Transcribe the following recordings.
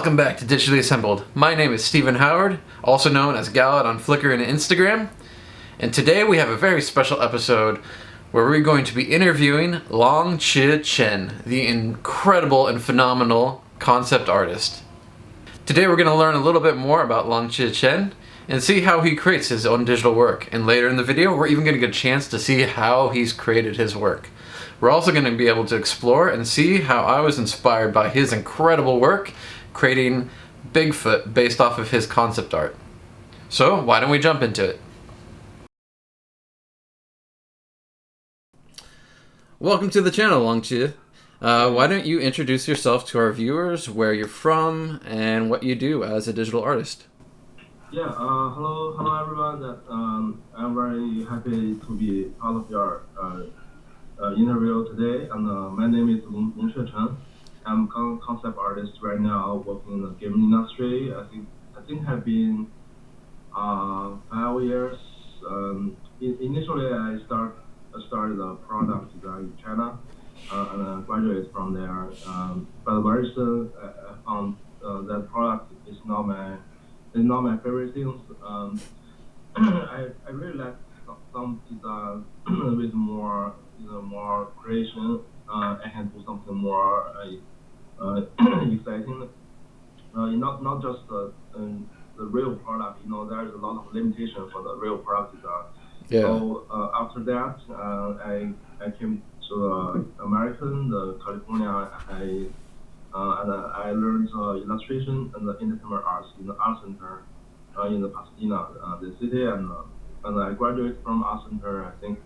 Welcome back to Digitally Assembled. My name is Stephen Howard, also known as Galad on Flickr and Instagram. And today we have a very special episode where we're going to be interviewing Longque Chen, the incredible and phenomenal concept artist. Today we're going to learn a little bit more about Longque Chen and see how he creates his own digital work. And later in the video, we're even going to get a chance to see how he's created his work. We're also going to be able to explore and see how I was inspired by his incredible work creating Bigfoot based off of his concept art. So why don't we jump into it? Welcome to the channel, Longque. Why don't you introduce yourself to our viewers, where you're from, and what you do as a digital artist? Yeah, hello everyone. I'm very happy to be part of your interview today. And my name is Longque Chen. I'm a concept artist right now, working in the game industry. I think have been 5 years. Initially, I started a product design in China, and I graduated from there. But very soon, I found that product is not my favorite things. I really like some design with more creation. I can do something more exciting. Not just the real product. There's a lot of limitation for the real product design. Yeah. So after that, I came to California. I learned illustration and entertainment arts in the art center in the Pasadena, the city, and I graduated from art center I think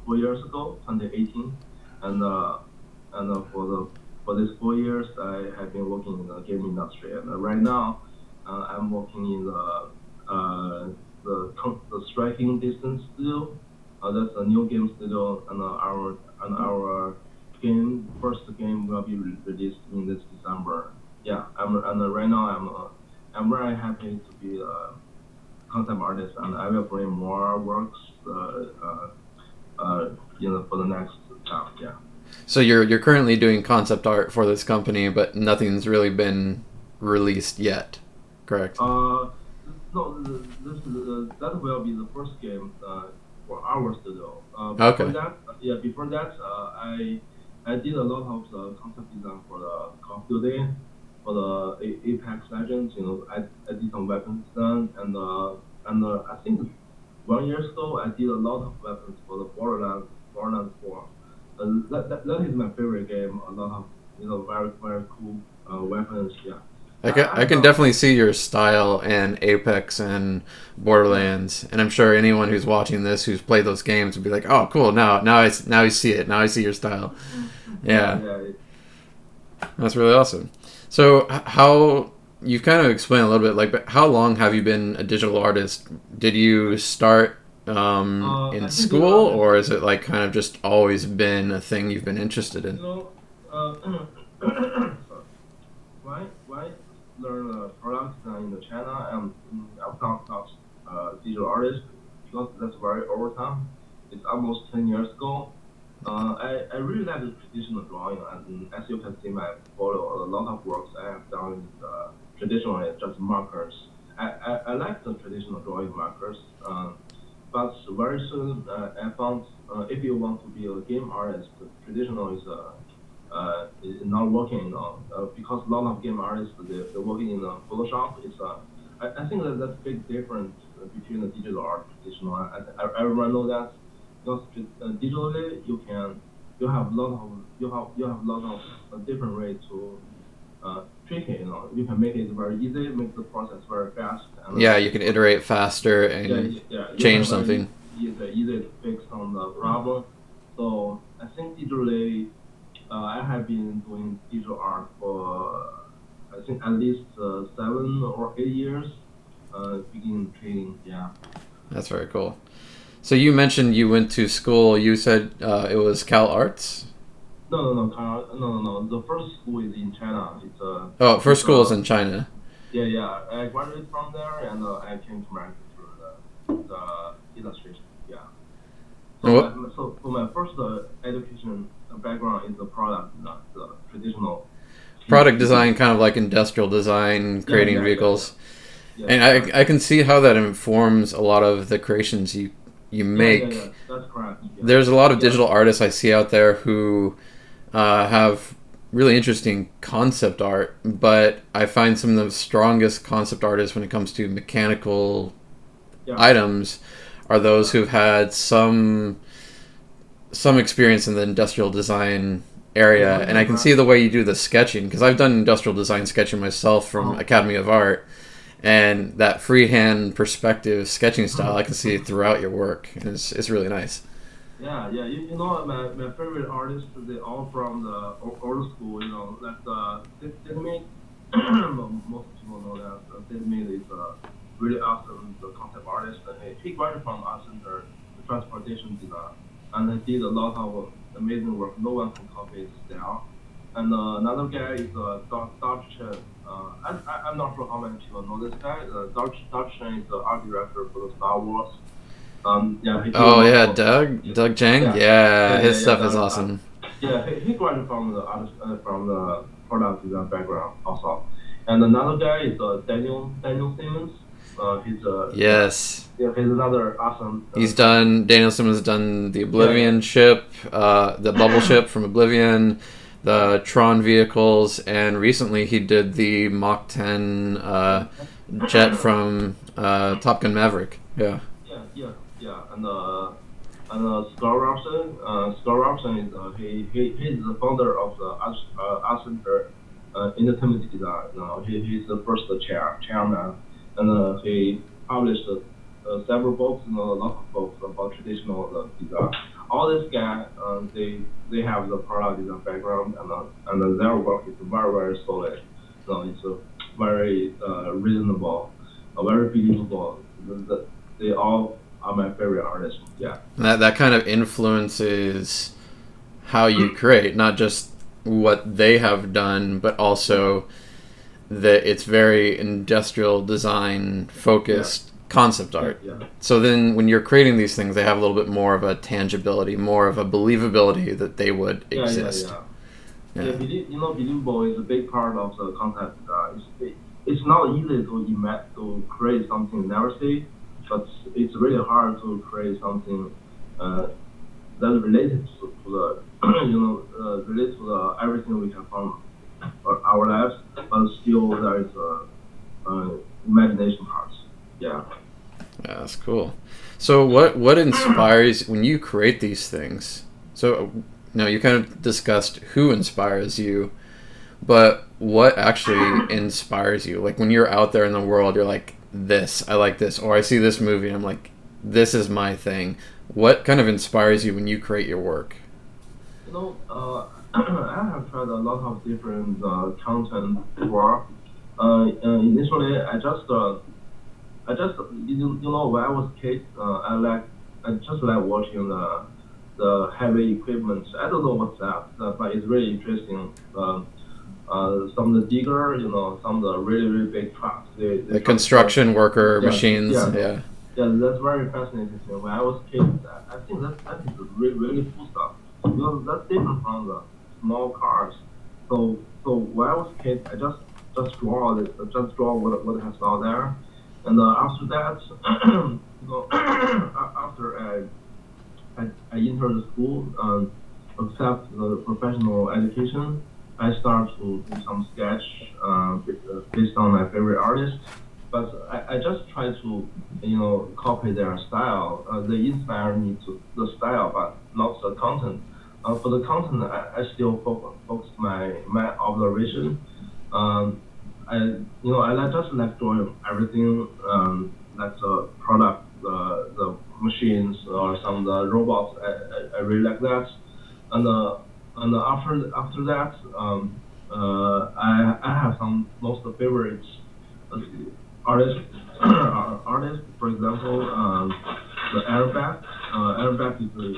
4 years ago, 2018, and for these 4 years I have been working in the game industry, and right now I'm working in the Striking Distance Studio. That's a new game studio, and our first game will be released in this December. Yeah, right now I'm very happy to be a concept artist, and I will bring more works for the next time. Yeah. So you're currently doing concept art for this company, but nothing's really been released yet, correct? No, that will be the first game for our studio. Okay. Before that, I did a lot of the concept design for the Call of Duty, for the Apex Legends. I did some weapons design, and I think 1 year ago I did a lot of weapons for the Borderlands 4. That is my favorite game. A lot of very very cool weapons. Yeah. I can definitely see your style in Apex and Borderlands, and I'm sure anyone who's watching this who's played those games would be like, "Oh, cool! Now I see it. Now I see your style." Yeah, that's really awesome. So, how you've kind of explained a little bit, but how long have you been a digital artist? Did you start in school, or is it like kind of just always been a thing you've been interested in? Why learn product design in China? I'm not digital artist, because that's very over time. It's almost 10 years ago. I really like the traditional drawing, and as you can see my portfolio, a lot of works I have done is traditionally just markers. I like the traditional drawing markers, but very soon I found if you want to be a game artist, traditional is not working, because a lot of game artists they're working in Photoshop. I think that's a big difference between the digital art and traditional. Everyone know that, because digitally you have a lot of different ways to trick it. You can make it very easy, make the process very fast. And yeah, you can iterate faster and change something. Easy to fix on the problem. So I think digitally, I have been doing digital art for I think at least 7 or 8 years, beginning training. Yeah. That's very cool. So you mentioned you went to school. You said it was Cal Arts? No. The first school is in China. First school is in China. Yeah. I graduated from there, and I came to America through the illustration. Yeah. So my first education background is the product, not the traditional product design, kind of like industrial design, creating vehicles. Yeah, And I can see how that informs a lot of the creations you make. yeah, that's correct. Yeah. There's a lot of digital artists I see out there who have really interesting concept art, but I find some of the strongest concept artists when it comes to mechanical items are those who've had some experience in the industrial design area. And I can see the way you do the sketching, because I've done industrial design sketching myself from Academy of Art, and that freehand perspective sketching style I can see throughout your work, and it's really nice. Yeah. You know, my favorite artists, they all from the old school. You know, like Sidney. Most people know that Sidney is a really awesome concept artist. He graduated from art center, transportation design, and he did a lot of amazing work. No one can copy his style. And another guy is Longque Chen. I'm not sure how many people know this guy. Longque Chen is the art director for the Star Wars. Doug Chang. His stuff is awesome. He graduated from the product design background also. And another guy is Daniel Simmons. He's another awesome. Daniel Simmons has done the Oblivion ship, the Bubble ship from Oblivion, the Tron vehicles, and recently he did the Mach 10 jet from Top Gun Maverick. Yeah. And Scott Robson is he's the founder of the Art Center Entertainment Design. He's the first chairman, and he published several books, a lot of books about traditional design. All these guys, they have the product design background, and their work is very, very solid. It's very reasonable, very believable. They all are my favorite artists. Yeah. That kind of influences how you create, not just what they have done, but also that it's very industrial design focused concept art. So then when you're creating these things, they have a little bit more of a tangibility, more of a believability that they would exist. Believable is a big part of the concept. It's not easy to create something you never see, but it's really hard to create something that's related to the related to the everything we have found our lives, but still there is imagination parts. Yeah, that's cool. So what inspires when you create these things? So now you kind of discussed who inspires you, but what actually inspires you? Like when you're out there in the world, you're like, I like this, or I see this movie and I'm like, this is my thing. What kind of inspires you when you create your work? I have tried a lot of different content work. Initially, I just when I was a kid, I just like watching the heavy equipment. I don't know what's that, but it's really interesting. Some of the digger, some of the really, really big trucks. The construction worker machines. Yeah, that's very fascinating. When I was a kid, I think that is really, really cool stuff. That's different from the small cars. So when I was a kid, I just draw what I saw there, and after that, after I entered the school and accept the professional education, I start to do some sketch based on my favorite artists. But I just try to copy their style. They inspire me to the style, but not the content. For the content, I still focus my observation. I just like drawing everything, like the product, the machines, or some of the robots. I really like that. And after that, I have some most favorites artists. For example, the Airbag. Airbag is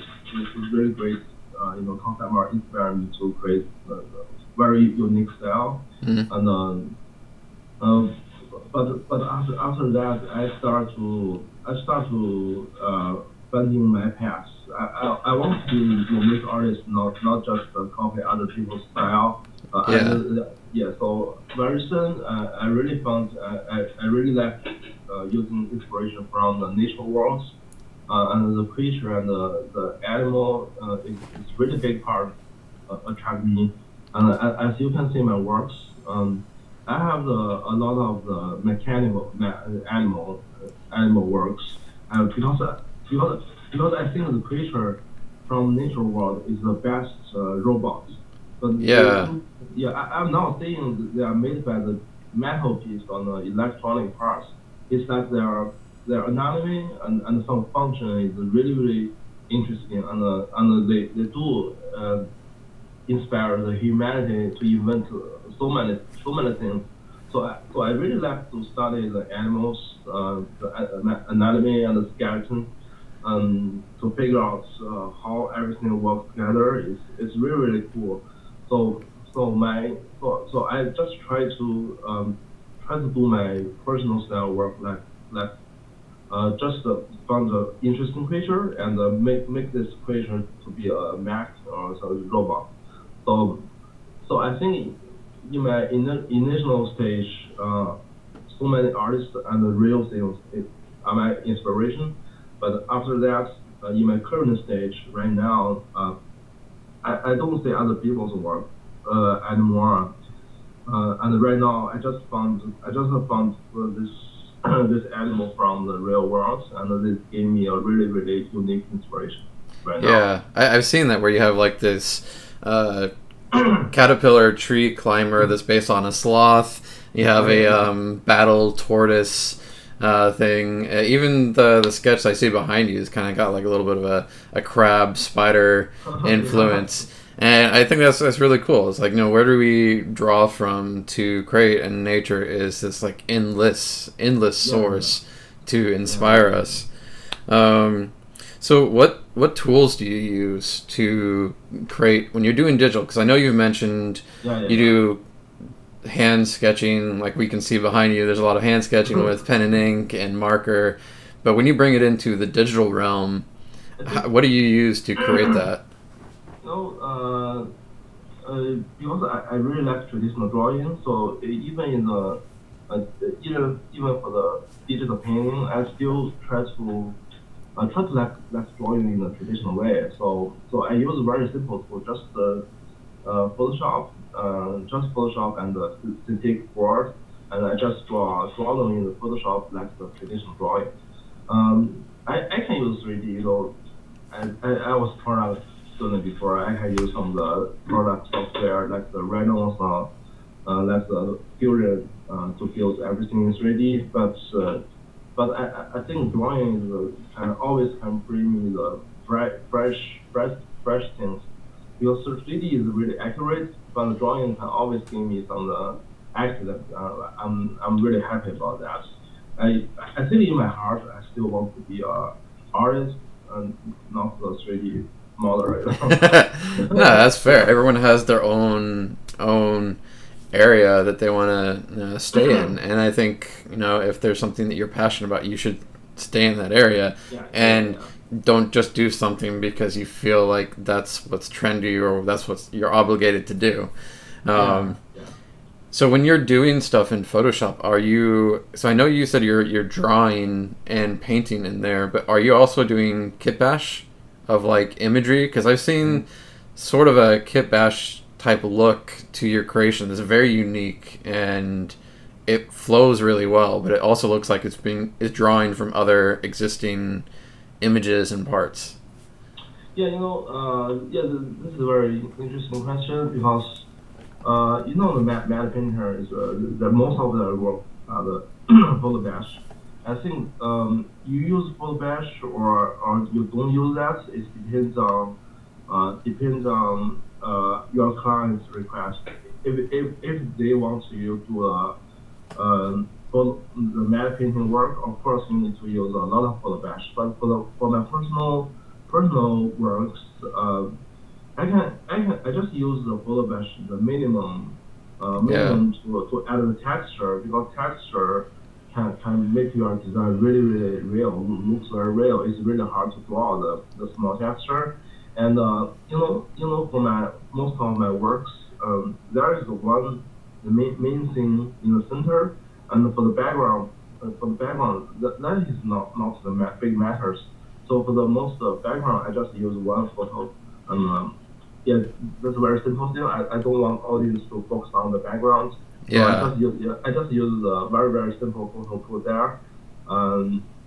really great. Concept art inspired me to create a very unique style. And but after that, I start to finding my path. I want to be a unique artist, not just copy other people's style. Yeah. Yeah, so very soon I really found I really like using inspiration from the nature worlds and the creature and the animal is really big part attract me. And as you can see in my works, I have a lot of the animal works because because I think the creature from nature world is the best robots. But Yeah. yeah, I'm not saying they are made by the metal piece on the electronic parts. It's that their anatomy and some function is really really interesting and they do inspire the humanity to invent so many things. So I really like to study the animals, anatomy and the skeleton, to figure out how everything works together. It's really really cool. So so I just try to do my personal style work like just find an interesting creature and make this creature to be a mech or some robot. So so I think in my initial stage, so many artists and the real things are my inspiration. But after that, in my current stage right now, I don't see other people's work anymore. And right now, I just found this this animal from the real world, and this gave me a really really unique inspiration right now. Yeah. I've seen that where you have like this caterpillar tree climber that's based on a sloth. You have Oh a yeah, battle tortoise thing. Even the sketch I see behind you has kind of got like a little bit of a crab spider yeah, influence. And I think that's really cool. It's like, where do we draw from to create? And nature is this like endless yeah, yeah, source to yeah, inspire us. Um, so what tools do you use to create when you're doing digital? Because I know you've mentioned yeah, you yeah, do hand sketching, like we can see behind you. There's a lot of hand sketching yeah. with pen and ink and marker. But when you bring it into the digital realm, I think what do you use to create that? no, because I really like traditional drawing, so even in the even for the digital painting, I still try to like drawing in a traditional way. So I use very simple tool, just Photoshop and the synthetic board, and I just draw them in the Photoshop like the traditional drawing. I can use 3D though. I was product student before. I can use some of the product software like the Rhino, like the Fusion to build everything in 3D. But I think drawing is can always can bring me the fresh things because 3D is really accurate, but the drawing can always give me some accident. I'm really happy about that. I think in my heart I still want to be a artist and not the 3D model. No, that's fair. Everyone has their own area that they want to stay in, and I think if there's something that you're passionate about, you should stay in that area, Yeah, yeah, and yeah, don't just do something because you feel like that's what's trendy or that's what you're obligated to do. yeah, Um, yeah. so when you're doing stuff in Photoshop, are you? So I know you said you're drawing and painting in there, but are you also doing kit bash of like imagery? Because I've seen sort of a kit bash type look to your creation that's very unique and it flows really well, but it also looks like it's drawing from other existing images and parts. Yeah, yeah, this is a very interesting question because the matte painter is the most of the work the photo bash. I think you use photo bash or you don't use that. It depends on your client's request. If they want you to for the matte painting work, of course you need to use a lot of photo bash. But for my personal works, I just use the photo bash the Yeah. minimum to add the texture because texture can make your design really really real, looks very real. It's really hard to draw the small texture, and for my most of my works, there is the main thing in the center, and for the background, that is not the big matters. So for the most background, I just use one photo, and yeah, that's a very simple thing. I don't want audience to focus on the background. So Yeah. I just use a very simple photo put there.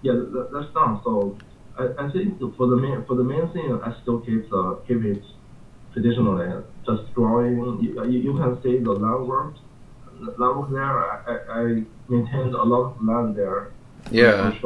Yeah, that's done. So I think for the main thing, I still keep it traditionally. Just drawing. You can see the line work. Line work there. I maintained a lot of line there. Yeah. To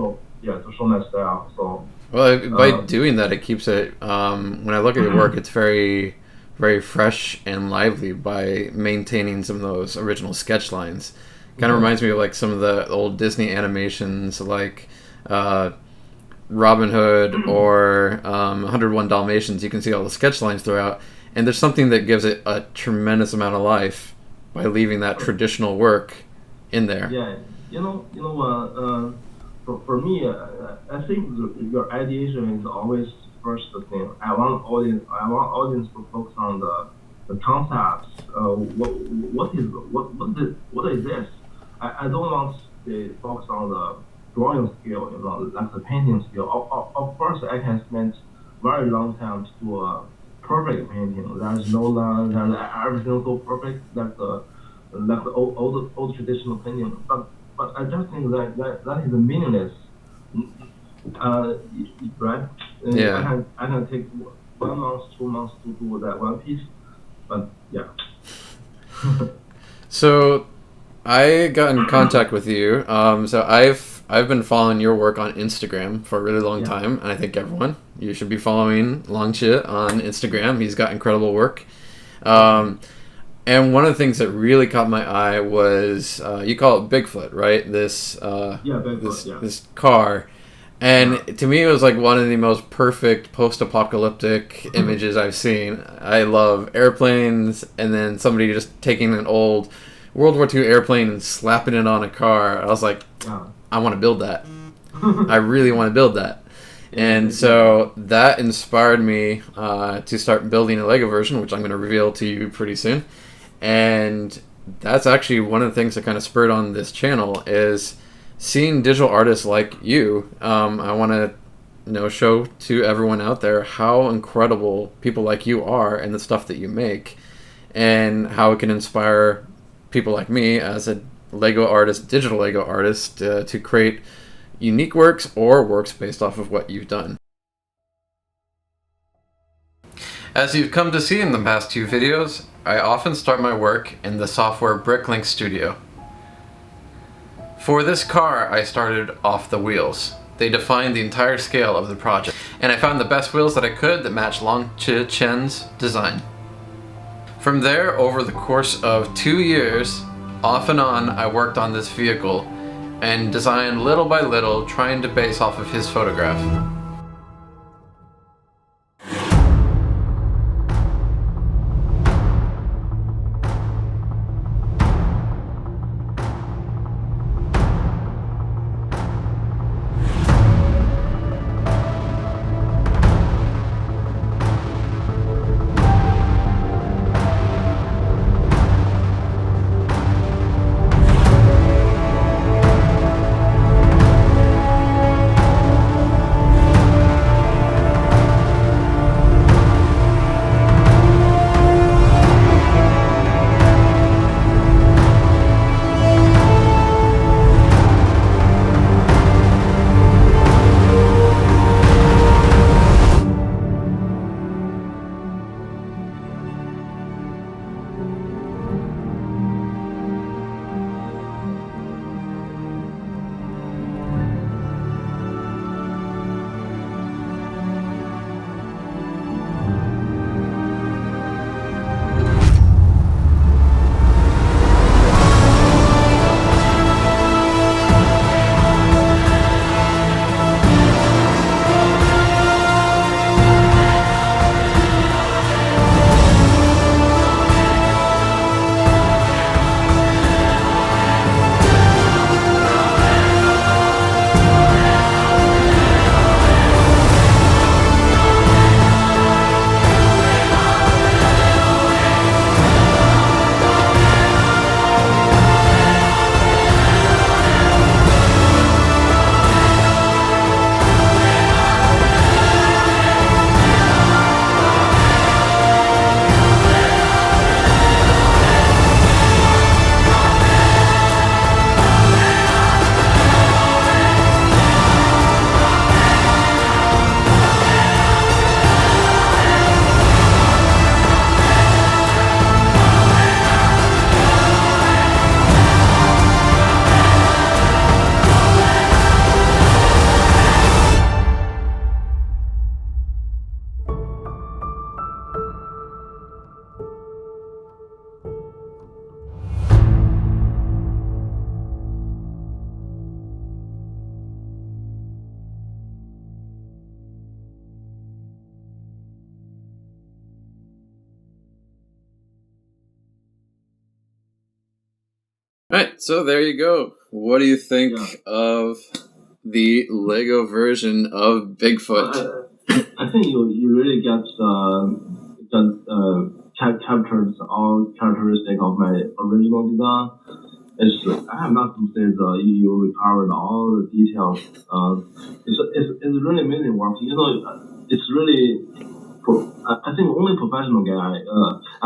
show my style. So. Well, by doing that, it keeps it. When I look at your work, it's very, very fresh and lively by maintaining some of those original sketch lines. Kind of reminds me of like some of the old Disney animations, like Robin Hood or 101 Dalmatians. You can see all the sketch lines throughout, and there's something that gives it a tremendous amount of life by leaving that traditional work in there. Yeah, for me, I think your ideation is always first thing. I want audience to focus on the concepts. What is this? I don't want to focus on the drawing skill, like the painting skill. Of course, I can spend very long time to do a perfect painting. There's no line, there's everything so perfect, like the old traditional painting. But I just think that is meaningless. Right? Yeah. I can take 1 month, 2 months to do that one piece, but yeah. So I got in contact with you. So I've been following your work on Instagram for a really long time, and I think everyone, you should be following Longque on Instagram. He's got incredible work. And one of the things that really caught my eye was you call it Bigfoot, right? This Bigfoot, this car. And to me, it was like one of the most perfect post-apocalyptic images I've seen. I love airplanes, and then somebody just taking an old World War II airplane and slapping it on a car. I was like, I want to build that. I really want to build that. And so that inspired me to start building a Lego version, which I'm going to reveal to you pretty soon. And that's actually one of the things that kind of spurred on this channel is seeing digital artists like you. I want to show to everyone out there how incredible people like you are and the stuff that you make, and how it can inspire people like me as a Lego artist, digital Lego artist, to create unique works or works based off of what you've done. As you've come to see in the past 2 videos, I often start my work in the software Bricklink Studio. For this car, I started off the wheels. They defined the entire scale of the project, and I found the best wheels that I could that matched Longque Chen's design. From there, over the course of 2 years, off and on, I worked on this vehicle and designed little by little, trying to base off of his photograph. Right, so there you go. What do you think of the Lego version of Bigfoot? I think you really captured all characteristics of my original design. I have nothing to say. You recovered all the details. It's really amazing work. It's really. I think only professional guy. I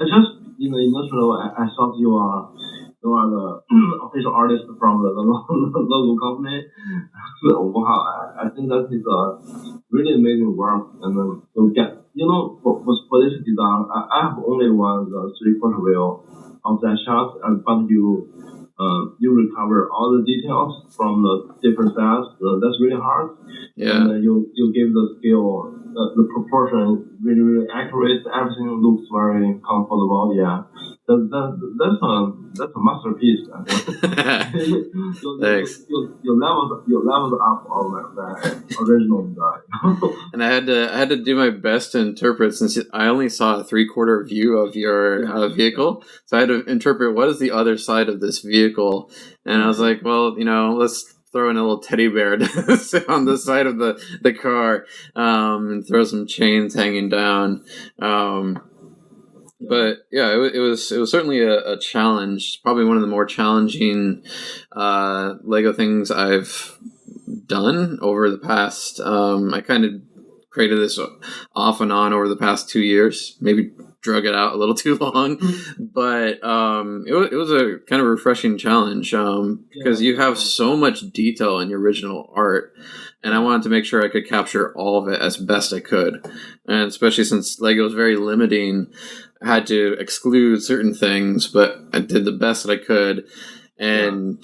just initially I thought you are the official artist from the logo company. So, wow, I think that is a really amazing work. And then you get for this design, I have only one 3/4 reel of that shot, but you recover all the details from the different sides. That's really hard. Yeah. And you give the scale, the proportion really, really accurate. Everything looks very comfortable. Yeah. That's a masterpiece. I think. Thanks. You leveled up on my original design. And I had to do my best to interpret, since I only saw a 3/4 view of your vehicle, so I had to interpret what is the other side of this vehicle, and I was like, well, let's throw in a little teddy bear to sit on the side of the car, and throw some chains hanging down. But yeah, it was certainly a challenge. Probably one of the more challenging Lego things I've done over the past. I kind of created this off and on over the past 2 years. Maybe drug it out a little too long, but it was a kind of refreshing challenge because you have so much detail in your original art. And I wanted to make sure I could capture all of it as best I could. And especially since Lego is very limiting, I had to exclude certain things, but I did the best that I could. And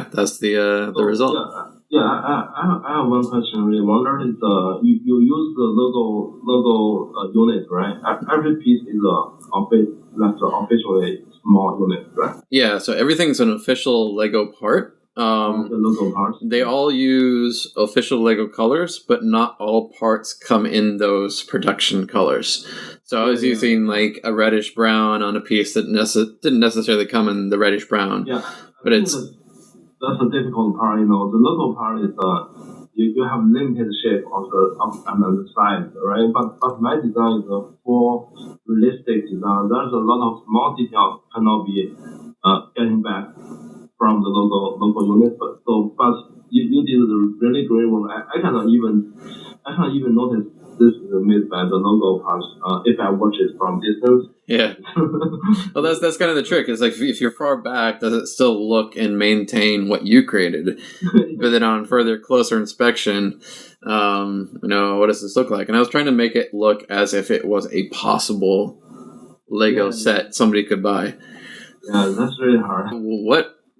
that's the result. I have one question. Really wonder is you use the logo unit, right? Every piece is officially small unit, right? Yeah, so everything's an official Lego part. The logo parts. They all use official Lego colors, but not all parts come in those production colors. So I was using like a reddish brown on a piece that didn't necessarily come in the reddish brown. Yeah, but that's a difficult part. The logo part is you have limited shape on the side, right? But my design is a full realistic design. There's a lot of small details cannot be getting back from the logo unit. But you did a really great work. I cannot even notice this is made by the logo parts if I watch it from distance. Yeah. Well, that's kind of the trick. It's like if you're far back, does it still look and maintain what you created? But then on further, closer inspection, what does this look like? And I was trying to make it look as if it was a possible Lego set somebody could buy. Yeah, that's really hard.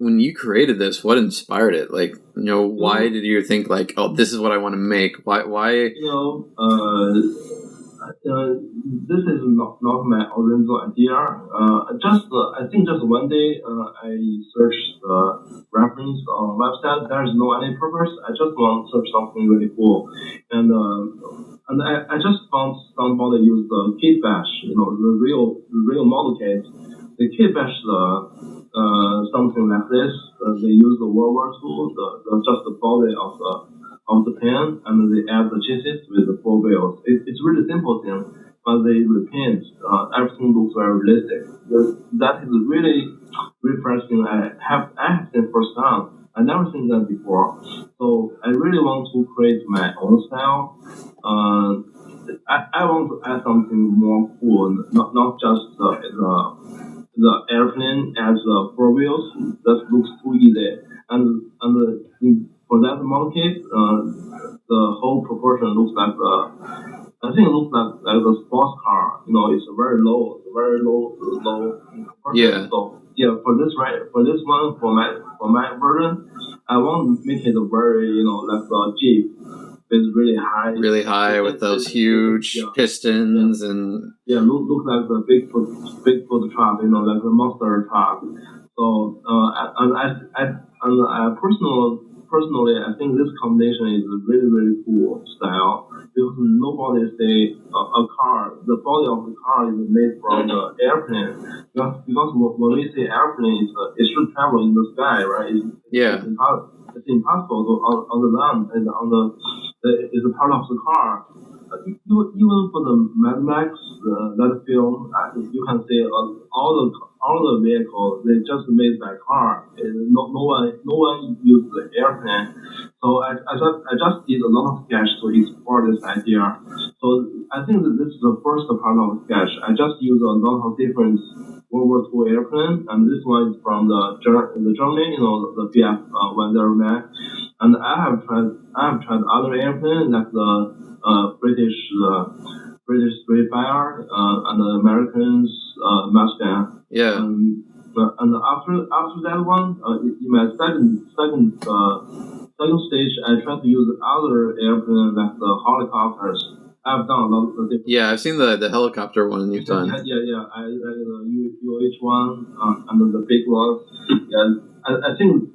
When you created this, what inspired it? Like, why did you think like, oh, this is what I want to make? Why? This is not my original idea. I think just one day I searched the reference on website. There is no any purpose. I just want to search something really cool, and I just found somebody use the kit bash. The real model kit. The kit bash something like this. They use the World War II, just the body of the pen, and they add the chassis with the 4 wheels. It's really simple thing, but they repaint. Everything looks very realistic. That is really refreshing. I have seen first time. I never seen that before. So I really want to create my own style. I want to add something more cool, not just the airplane as 4 wheels. That looks too easy. And for that model kit, the whole proportion looks like I think it looks like the sports car. It's very low proportion. Yeah. So for this one, for my version, I want to make it very like a Jeep. It's really high with those huge pistons and look like the Bigfoot truck, like the monster truck. So I personally I think this combination is a really really cool style because nobody say a car, the body of the car is made from the airplane. Because when we say airplane, it should travel in the sky, right? It's impossible to on the land and it's a part of the car. Even for the Mad Max that film, you can say all the vehicles they just made by car. No one used the airplane. So I just did a lot of sketch to explore this idea. So I think that this is the first part of the sketch. I just use a lot of different World War II airplane, and this one is from the Germany, the BF-109. And I have tried other airplanes like the British Spitfire and the Americans Mustang. Yeah. And after that one, in my second stage, I tried to use other airplanes like the helicopters. I've done a lot of different. Yeah, I've seen the helicopter one you've done. Yeah. I the UH-1 and the big one. Yeah, I think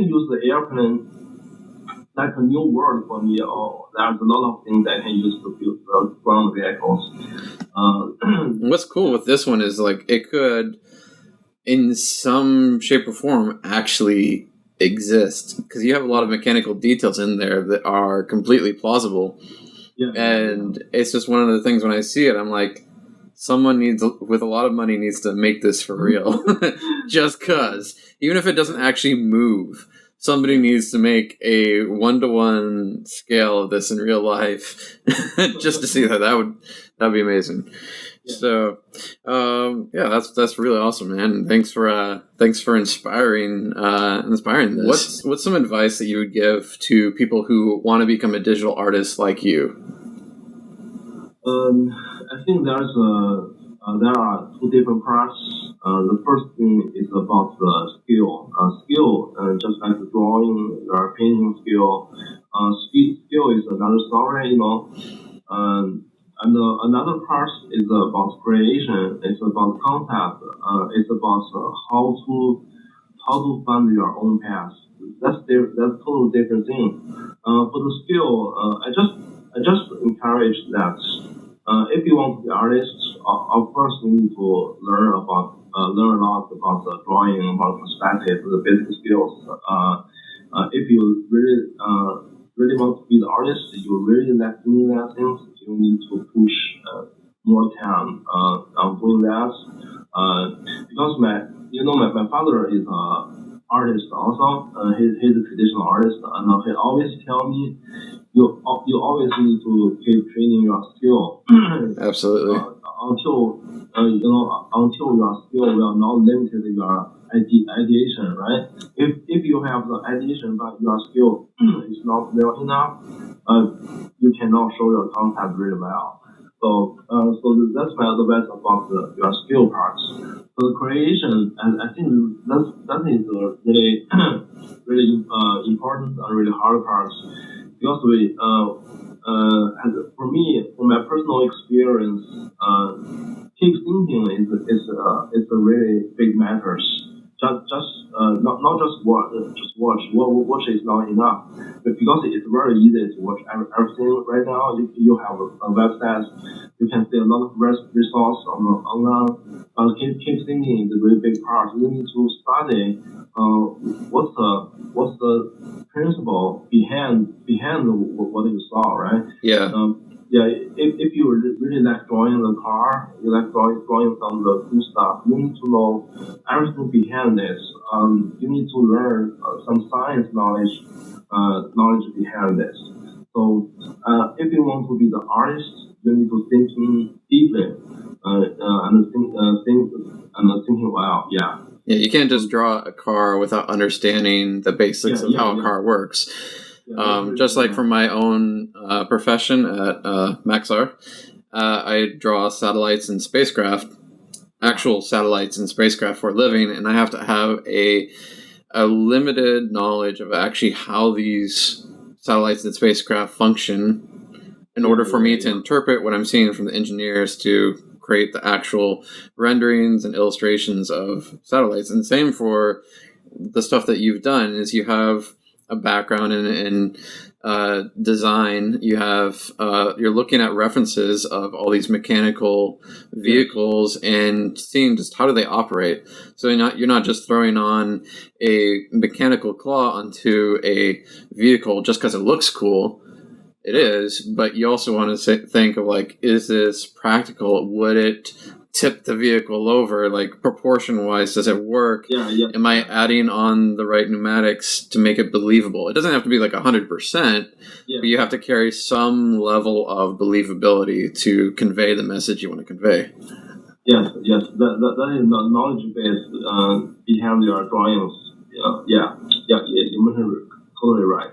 use the airplane like a new word for me. Or there's a lot of things I can use to build ground vehicles. What's cool with this one is like it could, in some shape or form, actually exist because you have a lot of mechanical details in there that are completely plausible. Yeah. And it's just one of the things when I see it, I'm like, someone with a lot of money needs to make this for real. Just cause. Even if it doesn't actually move, somebody needs to make a 1-to-1 scale of this in real life just to see that'd be amazing. Yeah. So, that's really awesome, man. Thanks for inspiring this. What's some advice that you would give to people who want to become a digital artist like you? I think there are two different parts. The first thing is about the skill. Just like drawing or painting skill. Skill is another story, And another part is about creation. It's about concept. It's about how to find your own path. That's totally different thing. For the skill, I just encourage that. If you want to be an artist, of course you need to learn a lot about the drawing, about perspective, the basic skills. If you really want to be the artist, you really like doing that things, you need to push more time on doing that. Because my father is an artist also. He's a traditional artist, and he always tell me, you always need to keep training your skill. Absolutely. Until your skill will not limit your ideation, right? If you have the ideation but your skill is not well enough, you cannot show your concept really well. So that's my advice about your skill parts. So the creation, and I think that is really really important and really hard parts. Because for my personal experience, keep thinking is a really big matters. Not just watch. Watch is not enough, but because it's very easy to watch everything right now. You have a website, you can see a lot of resource online. But keep thinking is a really big part. You need to study what's the principle behind what you saw, right? Yeah. If you really like drawing the car, you like drawing some of the cool stuff, you need to know everything behind this. You need to learn some science knowledge behind this. So if you want to be the artist, you need to think deeply and thinking well. Yeah. Yeah, you can't just draw a car without understanding the basics of how a car works. Just like from my own profession at Maxar, I draw satellites and spacecraft, actual satellites and spacecraft for a living, and I have to have a limited knowledge of actually how these satellites and spacecraft function in order for me to interpret what I'm seeing from the engineers to create the actual renderings and illustrations of satellites. And same for the stuff that you've done is you have a background in design, you have you're looking at references of all these mechanical vehicles and seeing just how do they operate. So you're not just throwing on a mechanical claw onto a vehicle just because it looks cool. It is, but you also want to think of like, is this practical? Would it tip the vehicle over, like proportion wise? Does it work? Am I adding on the right pneumatics to make it believable? It doesn't have to be like 100%, but you have to carry some level of believability to convey the message you want to convey. Yes, that is the knowledge base behind your drawings. You mentioned totally right.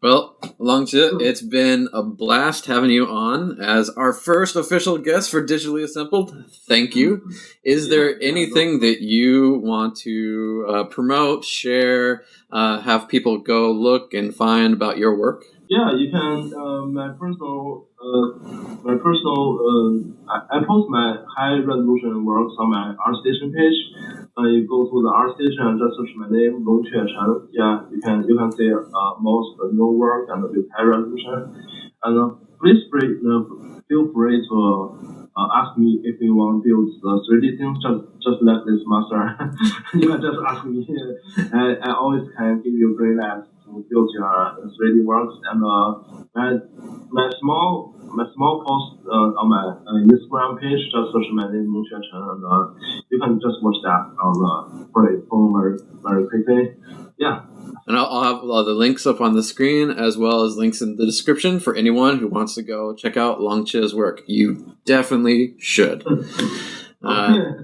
Well, Longque, it's been a blast having you on as our first official guest for Digitally Assembled. Thank you. Is there anything that you want to promote, share, have people go look and find about your work? Yeah, you can. I post my high resolution works on my ArtStation page. You go to the ArtStation and just search my name, Longque Chen. Yeah, you can see most new work and with high resolution. And please feel free to ask me if you want to build the 3D things, just like this master. You can just ask me. I always can give you green light to build your 3D works. And my small post on my Instagram page, just search my name, Longque Chen, and you can just watch that on the phone very quickly. Yeah. And I'll have all the links up on the screen, as well as links in the description for anyone who wants to go check out Longque's work. You definitely should.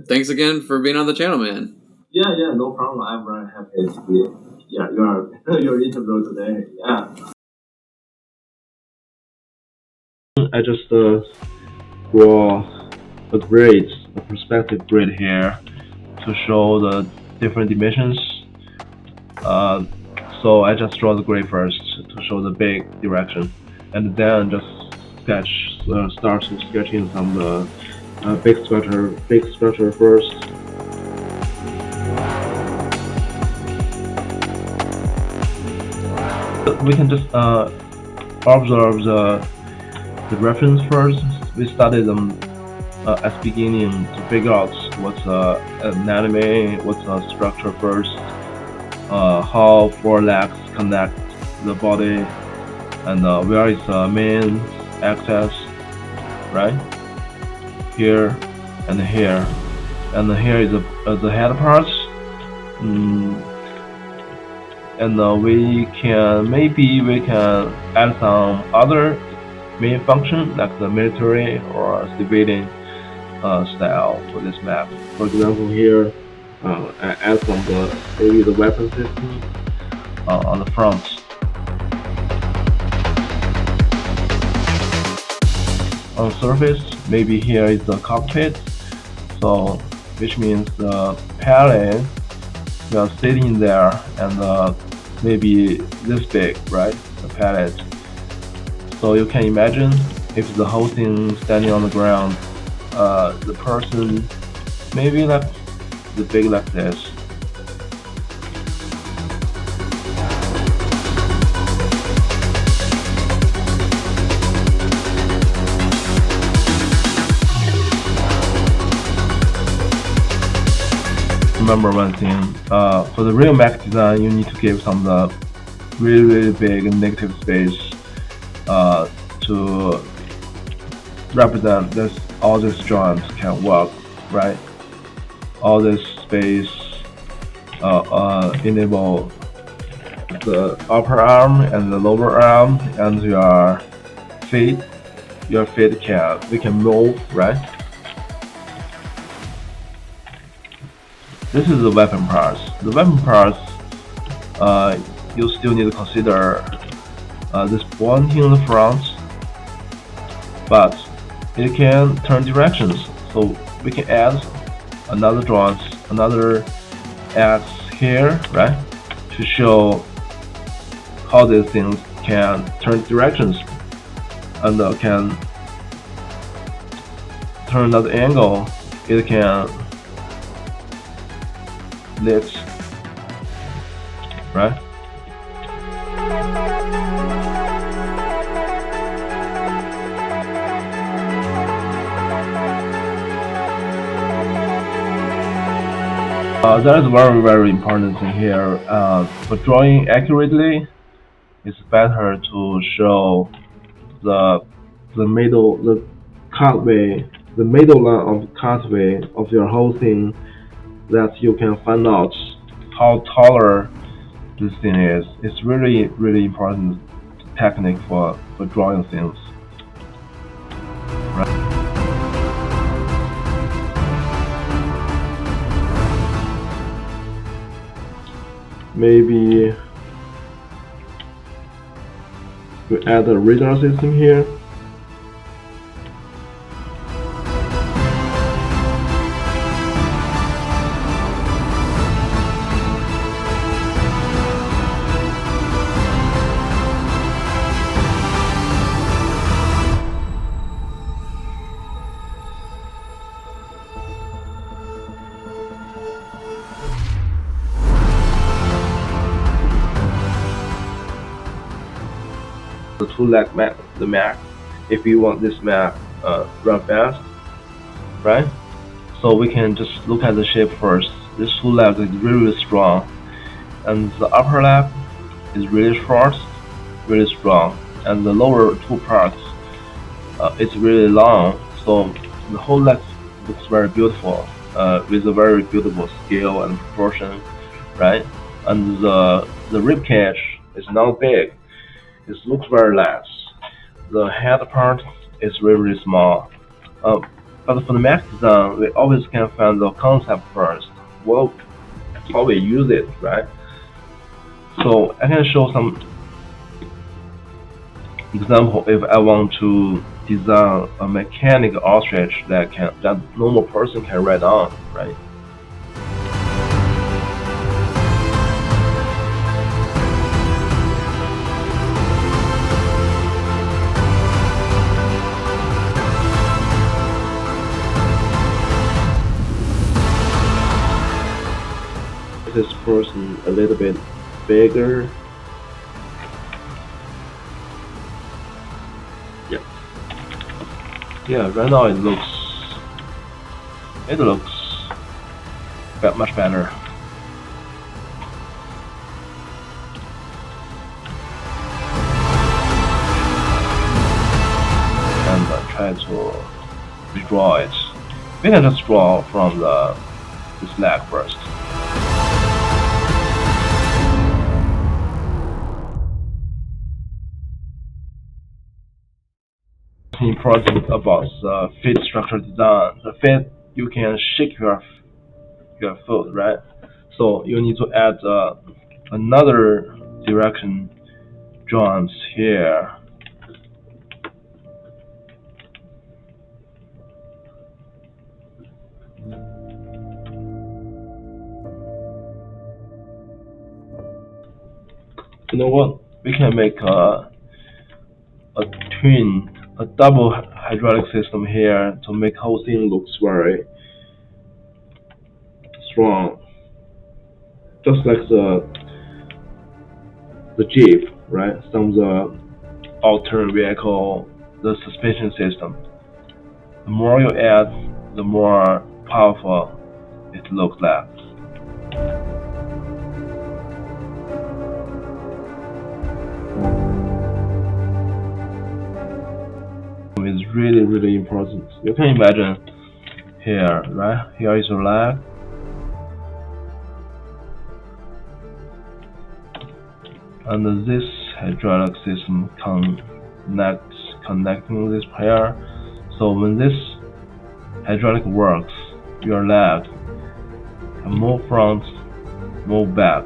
Thanks again for being on the channel, man. Yeah, no problem. I'm very happy to be your interview today. Yeah. I just draw a perspective grid here to show the different dimensions. So I just draw the grid first to show the big direction, and then just start sketching some big structure first. We can just observe the reference first. We studied them at the beginning to figure out what's anatomy, what's a structure first. How four legs connect the body, and where is the main axis, right? Here and here, and here is the head parts. And we can add some other main function like the military or civilian style for this map. For example, here. I add from the weapon system on the front. On the surface, maybe here is the cockpit, so which means the pilot will sitting there and maybe this big, right? The pilot. So you can imagine if the whole thing standing on the ground, the person maybe like the big like this. Remember one thing, for the real mech design, you need to give some really big negative space to represent this. All these joints can work, right? All this space enable the upper arm and the lower arm and your feet. Your feet can move, right? This is the weapon parts. The weapon parts, you still need to consider this pointing in the front, but it can turn directions, so we can add another X here, right, to show how these things can turn directions and can turn another angle. It can lift, right? That is very, very important thing here. For drawing accurately, it's better to show the the cutway, the middle line of cutway of your whole thing, that you can find out how taller this thing is. It's really, really important technique for drawing things. Maybe we add a radar system here. The two-leg map, the map, if you want this map run fast, right? So we can just look at the shape first. This two legs is really strong, and the upper leg is really short, really strong, and the lower two parts it's really long. So the whole leg looks very beautiful, with a very beautiful scale and proportion, right? And the rib cage is not big. It looks very less. The head part is really, really small. But for the Mac design, we always can find the concept first. Well, how we use it, right? So I can show some example if I want to design a mechanical ostrich that normal person can ride on, right? This person a little bit bigger. Yeah, right now it looks much better. And try to redraw it. We can just draw from this leg first. Important about the feet structure design. The feet, you can shake your foot, right? So you need to add another direction joints here. You know what? We can make a double hydraulic system here to make whole thing looks very strong, just like the Jeep, right? Some of the all-terrain vehicle, the suspension system. The more you add, the more powerful it looks like. Is really, really important. You can imagine here, right? Here is your leg. And this hydraulic system connecting this pair. So when this hydraulic works, your leg can move front, move back,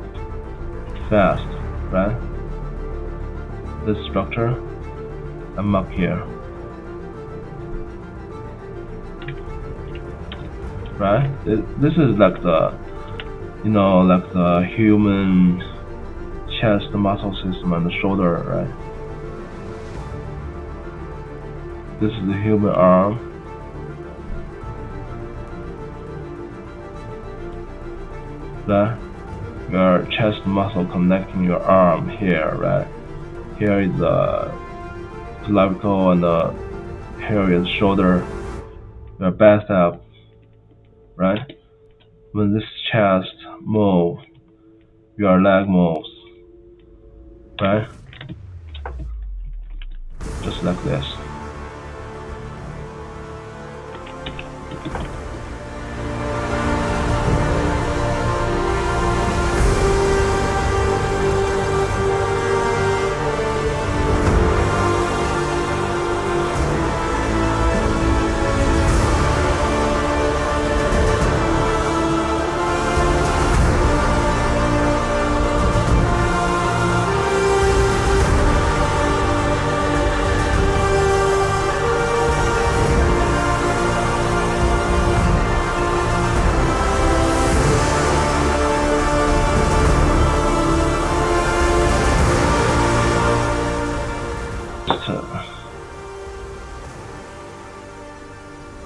fast, right? This structure I'm up here. Right? This is like the human chest muscle system and the shoulder, right? This is the human arm. Right? Your chest muscle connecting your arm here, right? Here is the clavicle and here is shoulder. Your bicep. Right? When this chest move, your leg moves, right? Just like this.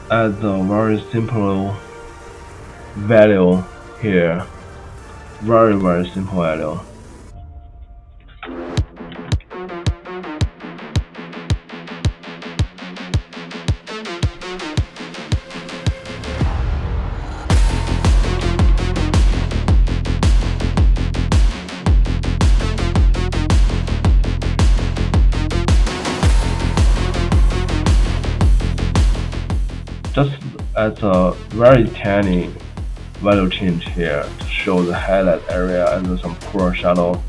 Add a very simple value here. Very simple value. Just add a very tiny value change here to show the highlight area and then some core shadow.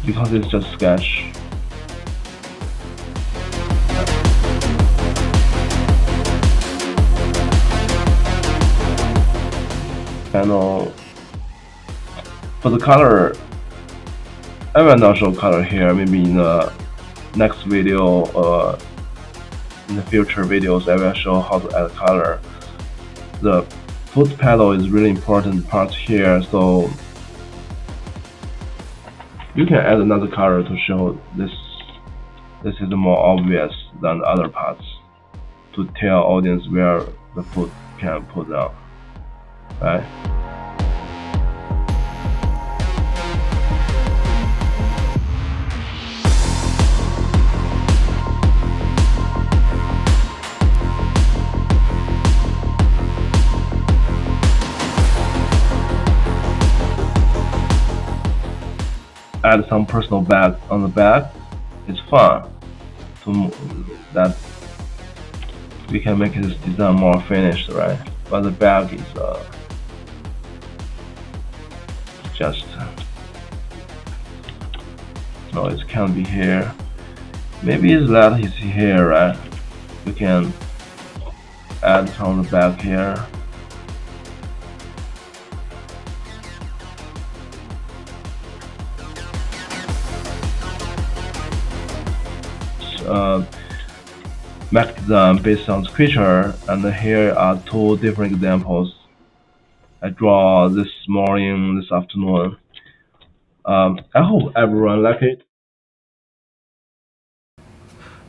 Because it's just sketch. And for the color, I will not show color here. Maybe in the next video, in the future videos, I will show how to add color. The foot pedal is really important part here, so you can add another color to show this is more obvious than the other parts, to tell audience where the foot can put down, right? Add some personal bag on the back. It's fun to that we can make this design more finished, right? But the bag is just no, it can't be here. Maybe it's that is here, right? We can add from the back here. Make them based on the creature, and here are two different examples I draw this morning, this afternoon. I hope everyone like it.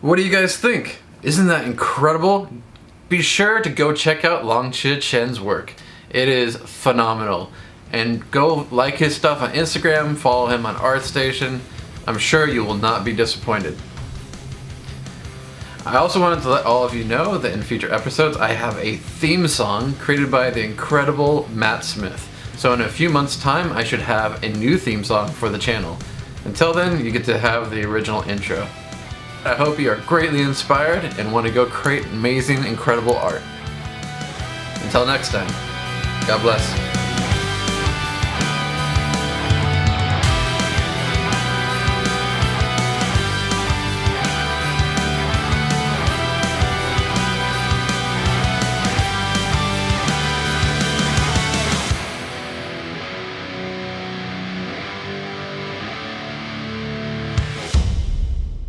What do you guys think? Isn't that incredible? Be sure to go check out Longque Chen's work. It is phenomenal. And go like his stuff on Instagram, follow him on ArtStation. I'm sure you will not be disappointed. I also wanted to let all of you know that in future episodes I have a theme song created by the incredible Matt Smith. So in a few months' time I should have a new theme song for the channel. Until then, you get to have the original intro. I hope you are greatly inspired and want to go create amazing, incredible art. Until next time, God bless.